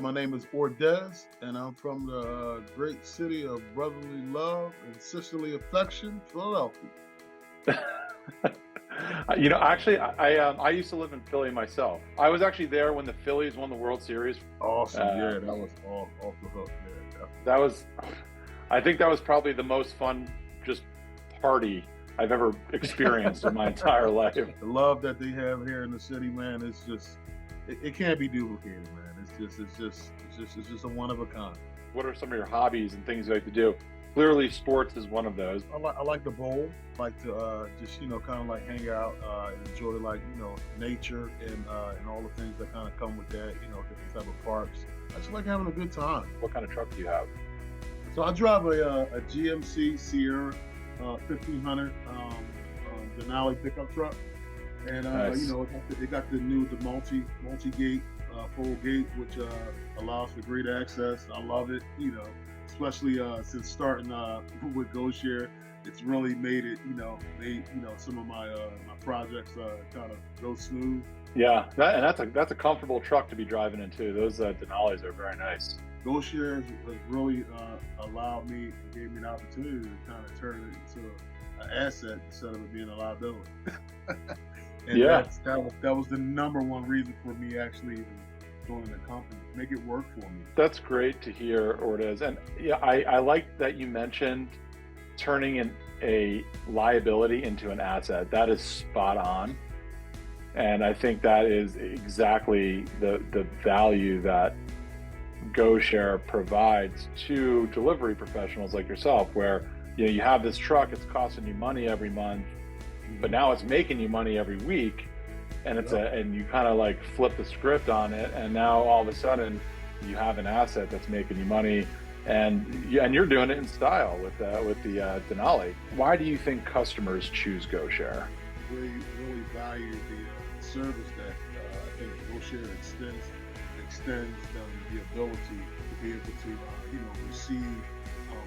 My name is Ordes, and I'm from the great city of brotherly love and sisterly affection, Philadelphia. Actually, I used to live in Philly myself. I was actually there when the Phillies won the World Series. Awesome, Uh, yeah, that was off the hook, yeah, definitely. that was, I think that was probably the most fun just party I've ever experienced in my entire life. The love that they have here in the city, man, it's just it can't be duplicated, man. It's just a one of a kind. What are some of your hobbies and things you like to do? Clearly, sports is one of those. I like to bowl. I like to just kind of like hang out, and enjoy like nature and all the things that kind of come with that. Different type of parks. I just like having a good time. What kind of truck do you have? So I drive a GMC Sierra 1500 Denali pickup truck, and Nice. it got the multi gate full gate, which allows for great access. I love it. Especially since starting with GoShare, it's really made it. Made some of my projects kind of go smooth. Yeah, that's a comfortable truck to be driving into. Those Denali's are very nice. GoShare has really allowed me and gave me an opportunity to kind of turn it into an asset instead of it being a liability. And Yeah, that was the number one reason for me actually even joining the company, make it work for me. that's great to hear, Ordes. And yeah, I like that you mentioned turning a liability into an asset. That is spot on. And I think that is exactly the value that GoShare provides to delivery professionals like yourself, where you have this truck, it's costing you money every month, but now it's making you money every week, and and you kind of like flip the script on it, and now all of a sudden you have an asset that's making you money, and you're doing it in style with the Denali. Why do you think customers choose GoShare? Really value the service that I think GoShare extends the ability to be able to receive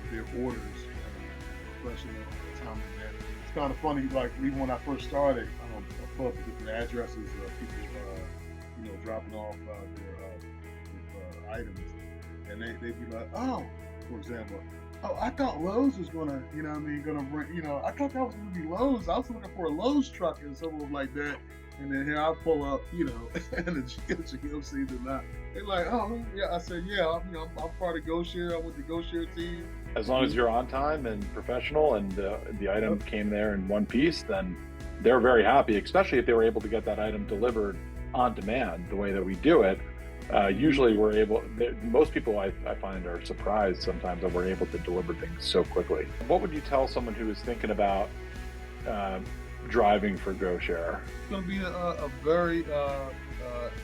their orders in a professional, timely manner. It's kind of funny, like even when I first started, I put up different addresses of people dropping off their items, and they'd be like, oh, for example, oh, I thought Lowe's was gonna, gonna bring, I thought that was gonna be Lowe's. I was looking for a Lowe's truck and something like that. And then here I pull up, and the GMC did not. They're like, oh, yeah. I said, yeah, I'm part of GoShare. I'm with the GoShare team. As long as you're on time and professional, and the item came there in one piece, then they're very happy, especially if they were able to get that item delivered on demand the way that we do it. Usually most people I find are surprised sometimes that we're able to deliver things so quickly. What would you tell someone who is thinking about driving for GoShare? It's going to be a very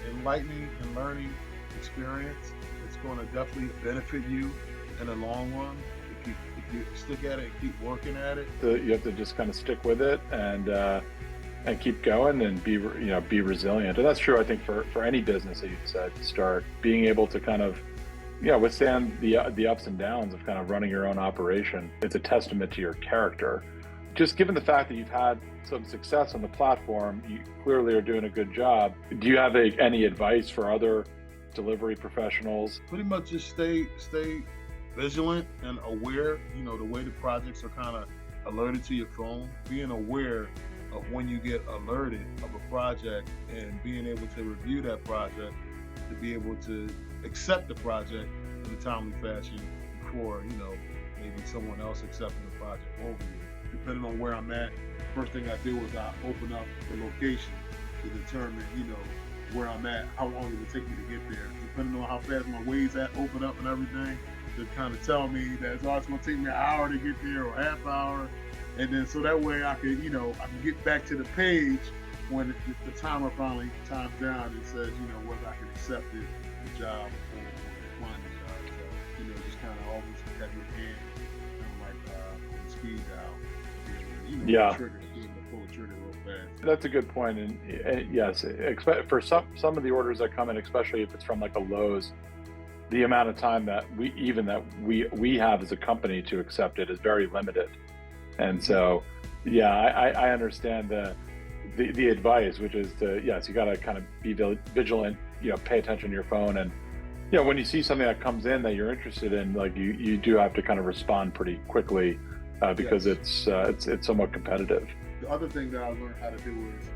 enlightening and learning experience. It's going to definitely benefit you in the long run if you stick at it and keep working at it. You have to just kind of stick with it and keep going and be resilient. And that's true, I think, for any business that you decide to start. Being able to kind of withstand the ups and downs of kind of running your own operation. It's a testament to your character. Just given the fact that you've had some success on the platform, you clearly are doing a good job. Do you have any advice for other delivery professionals? Pretty much just stay vigilant and aware. The way the projects are kind of alerted to your phone, being aware of when you get alerted of a project and being able to review that project, to be able to accept the project in a timely fashion before maybe someone else accepting the project over you. Depending on where I'm at, first thing I do is I open up the location to determine where I'm at, how long it will take me to get there. Depending on how fast my ways open up and everything, to kind of tell me that it's going to take me an hour to get there or half hour. And then so that way I can get back to the page when the timer finally times down and says, whether I can accept the job or decline the job. So, just kind of always have your hand kind of like on the speed dial. Yeah. Pull the trigger real fast. That's a good point. And yes, for some of the orders that come in, especially if it's from like a Lowe's, the amount of time that we have as a company to accept it is very limited. And so, yeah, I understand the advice, which is you got to kind of be vigilant, pay attention to your phone Yeah, when you see something that comes in that you're interested in, like you do have to kind of respond pretty quickly because Yes. it's somewhat competitive. The other thing that I learned how to do is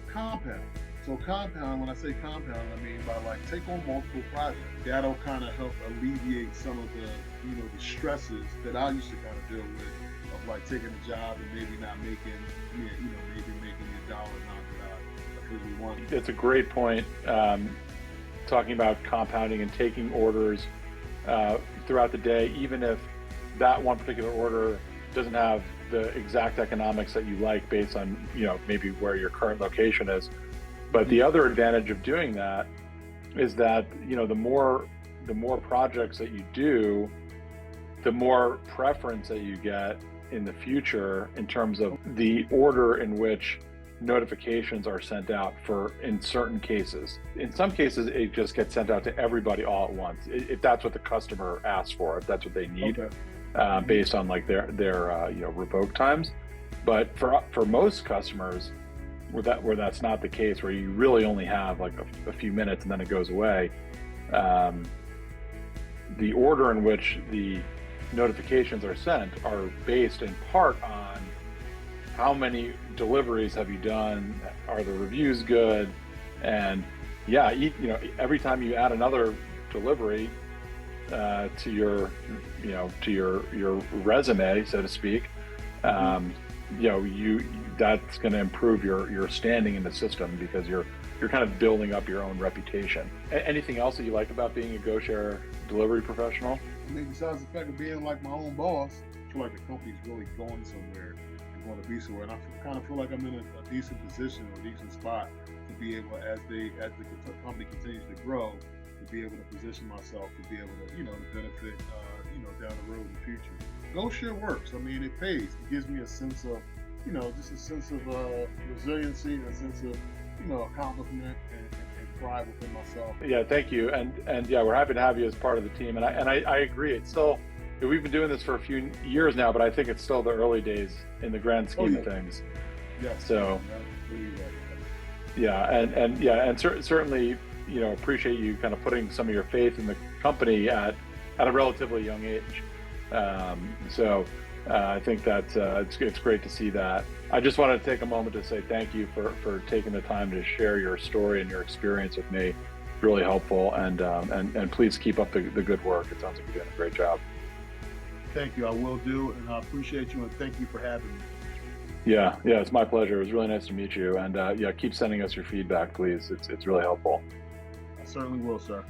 compound. So compound, when I say compound, I mean by like take on multiple projects. That'll kind of help alleviate some of the, the stresses that I used to kind of deal with of like taking a job and maybe not making, maybe making $1 not that I officially want. It's a great point. Talking about compounding and taking orders throughout the day, even if that one particular order doesn't have the exact economics that you like based on, maybe where your current location is. But the other advantage of doing that is that, the more projects that you do, the more preference that you get in the future in terms of the order in which notifications are sent out in certain cases. In some cases, it just gets sent out to everybody all at once, if that's what the customer asks for, if that's what they need. Okay. Based on like their revoke times. But for most customers, where that's not the case, where you really only have like a few minutes and then it goes away, the order in which the notifications are sent are based in part on how many deliveries have you done, are the reviews good, and every time you add another delivery to your resume, so to speak, that's going to improve your standing in the system because you're kind of building up your own reputation. Anything else that you like about being a GoShare delivery professional? I mean, besides the fact of being like my own boss, I feel like the company's really going somewhere and going to be somewhere, and I kind of feel like I'm in a decent position or a decent spot to be able, as the company continues to grow, to be able to position myself to be able to, to benefit, down the road in the future. GoShare works. I mean, it pays. It gives me a sense of, just a sense of resiliency, a sense of, accomplishment and pride within myself. Yeah, thank you. And yeah, we're happy to have you as part of the team. And I agree. It's still, we've been doing this for a few years now, but I think it's still the early days in the grand scheme of things. Yes. So, yeah, and certainly, appreciate you kind of putting some of your faith in the company at a relatively young age. I think that it's great to see that. I just wanted to take a moment to say thank you for taking the time to share your story and your experience with me. Really helpful, and please keep up the good work. It sounds like you're doing a great job. Thank you. I will do, and I appreciate you, and thank you for having me. Yeah, it's my pleasure. It was really nice to meet you, and keep sending us your feedback, please. It's really helpful. I certainly will, sir.